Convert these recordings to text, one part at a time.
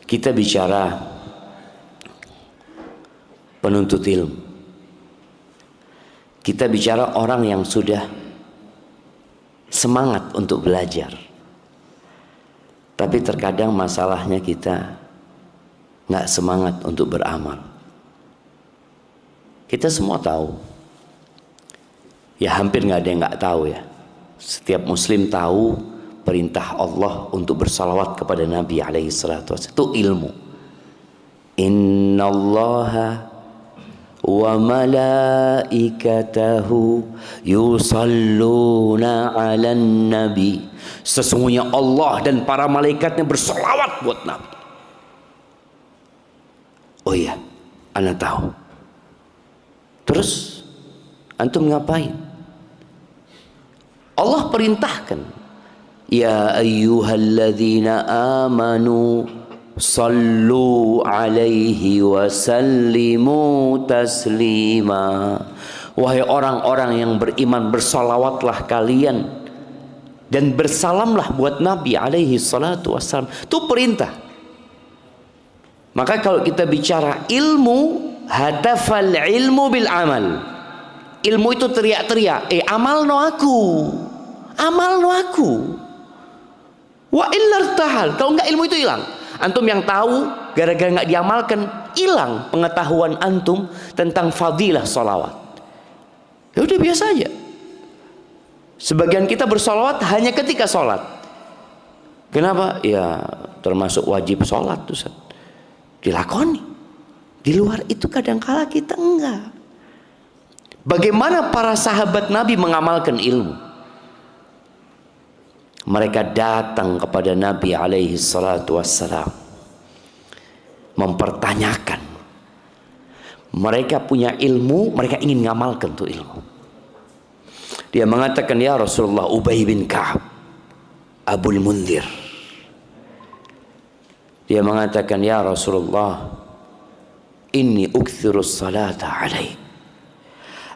Kita bicara penuntut ilmu. Kita bicara orang yang sudah semangat untuk belajar. Tapi terkadang masalahnya kita nggak semangat untuk beramal. Kita semua tahu. Ya hampir nggak ada yang nggak tahu ya. Setiap muslim tahu perintah Allah untuk bersalawat kepada Nabi alaihi salatu wasallam. Itu ilmu. Innallaha wa malaikatahu yusalluna 'alan nabi. Sesungguhnya Allah dan para malaikatnya bersalawat buat Nabi. Oh iya, ana tahu. Terus antum ngapain? Allah perintahkan, ya ayyuhalladzina amanu sallu alaihi wa sallimu taslima. Wahai orang-orang yang beriman, bersalawatlah kalian dan bersalamlah buat Nabi alaihi salatu wassalam. Itu perintah. Maka kalau kita bicara ilmu, hatafal ilmu bil amal. Ilmu itu teriak-teriak, amal no aku, amal no aku. Wa illar tahal. Kalau enggak ilmu itu hilang. Antum yang tahu gara-gara nggak diamalkan, hilang pengetahuan antum tentang fadilah sholawat. Ya udah biasa aja. Sebagian kita bersolawat hanya ketika sholat. Kenapa? Ya termasuk wajib sholat tuh, dilakoni. Di luar itu kadangkala kita enggak. Bagaimana para sahabat Nabi mengamalkan ilmu? Mereka datang kepada Nabi alaihi salatu wassalam, mempertanyakan. Mereka punya ilmu, mereka ingin ngamalkan tuh ilmu. Dia mengatakan, ya Rasulullah, Ubay bin Ka'ab, Abul Munzir. Dia mengatakan, ya Rasulullah, inni ukthirus salata alaik.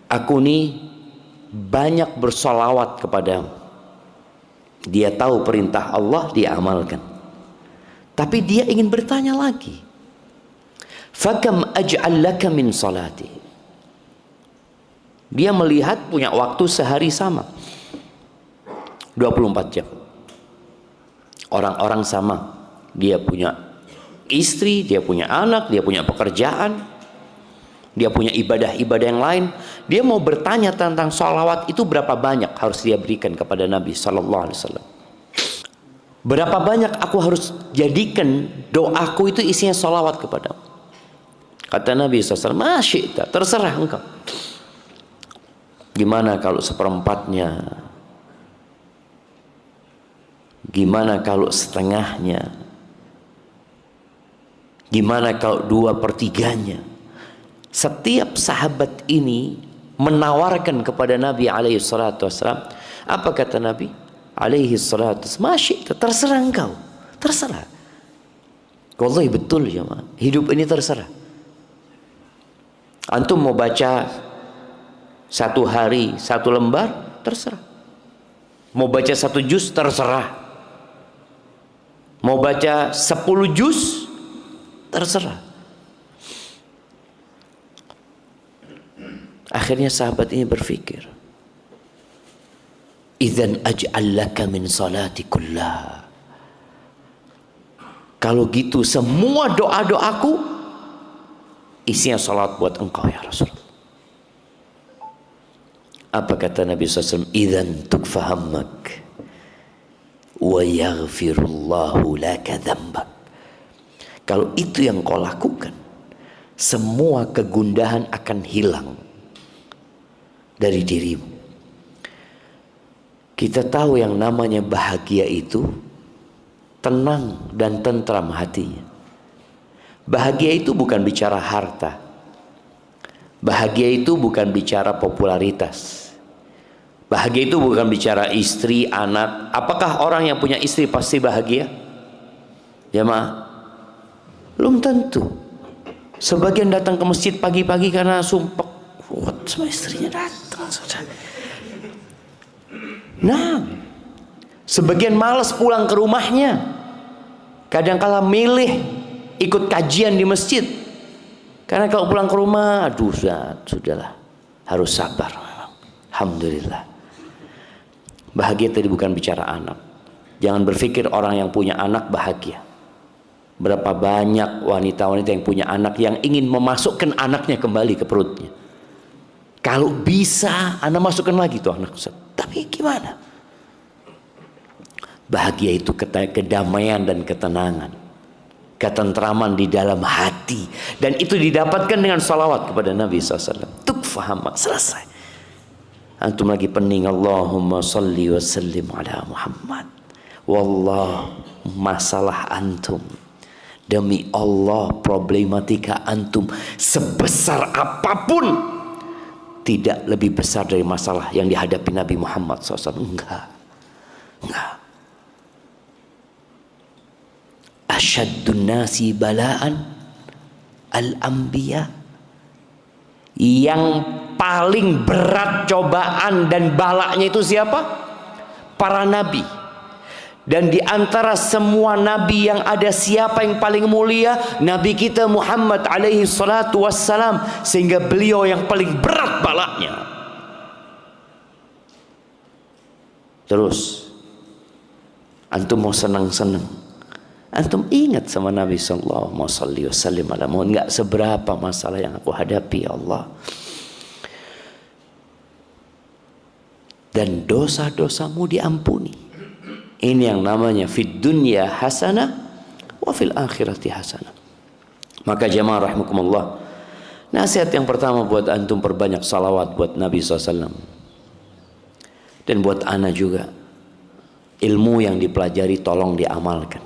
Aku nih banyak bersolawat kepadamu. Dia tahu perintah Allah, dia amalkan. Tapi dia ingin bertanya lagi. Fakam aj'al laka min salati. Dia melihat punya waktu sehari sama, 24 jam. Orang-orang sama. Dia punya istri, dia punya anak, dia punya pekerjaan, dia punya ibadah-ibadah yang lain. Dia mau bertanya tentang sholawat itu berapa banyak harus dia berikan kepada Nabi Sallallahu Alaihi Wasallam. Berapa banyak aku harus jadikan doaku itu isinya sholawat kepadamu. Kata Nabi SAW, masyita, terserah engkau. Gimana kalau seperempatnya? Gimana kalau setengahnya? Gimana kalau 2/3-nya? Setiap sahabat ini menawarkan kepada Nabi alaihi salatu wassalam. Apa kata Nabi alaihi salatu wassalam? Masyita, terserah engkau, terserah. Wallahi betul ya, hidup ini terserah. Antum mau baca 1 hari 1 lembar, terserah. Mau baca 1 juz, terserah. Mau baca 10 juz, terserah. Akhirnya sahabat ini berpikir, idzan aj'al laka min salati kullaha. Kalau gitu semua doa-doaku isinya salat buat engkau ya Rasul. Apa kata Nabi SAW? Idzan tukfahammak wa yaghfirullahu laka dzambak. Kalau itu yang kau lakukan, semua kegundahan akan hilang dari dirimu. Kita tahu yang namanya bahagia itu tenang dan tentram hatinya. Bahagia itu bukan bicara harta. Bahagia itu bukan bicara popularitas. Bahagia itu bukan bicara istri, anak. Apakah orang yang punya istri pasti bahagia? Jamaah, belum tentu. Sebagian datang ke masjid pagi-pagi karena sumpah kuat sama istrinya datang. Nah, sebagian malas pulang ke rumahnya. Kadang-kala milih ikut kajian di masjid. Karena kalau pulang ke rumah, aduh sudahlah, harus sabar. Alhamdulillah. Bahagia tadi bukan bicara anak. Jangan berpikir orang yang punya anak bahagia. Berapa banyak wanita-wanita yang punya anak yang ingin memasukkan anaknya kembali ke perutnya. Kalau bisa, Anda masukkan lagi tuh anak. Tapi gimana? Bahagia itu kedamaian dan ketenangan, ketentraman di dalam hati, dan itu didapatkan dengan salawat kepada Nabi SAW. Tukfaham, selesai. Antum lagi pening, Allahumma salli wa sallim ala Muhammad. Wallah, masalah antum, demi Allah, problematika antum sebesar apapun tidak lebih besar dari masalah yang dihadapi Nabi Muhammad SAW. Enggak. Asyaddun nasi balaan al-anbiya. Yang paling berat cobaan dan balaknya itu siapa? Para nabi. Dan di antara semua nabi yang ada, siapa yang paling mulia? Nabi kita Muhammad alaihi salatu wassalam. Sehingga beliau yang paling berat balaknya. Terus antum mau senang-senang, antum ingat sama Nabi sallallahu alaihi wasallam. Enggak seberapa masalah yang aku hadapi, ya Allah. Dan dosa-dosamu diampuni. Ini yang namanya fid dunya hasanah wa fil akhirati hasanah. Maka jamaah rahimakumullah, nasihat yang pertama buat antum, perbanyak salawat buat Nabi SAW. Dan buat ana juga, ilmu yang dipelajari tolong diamalkan.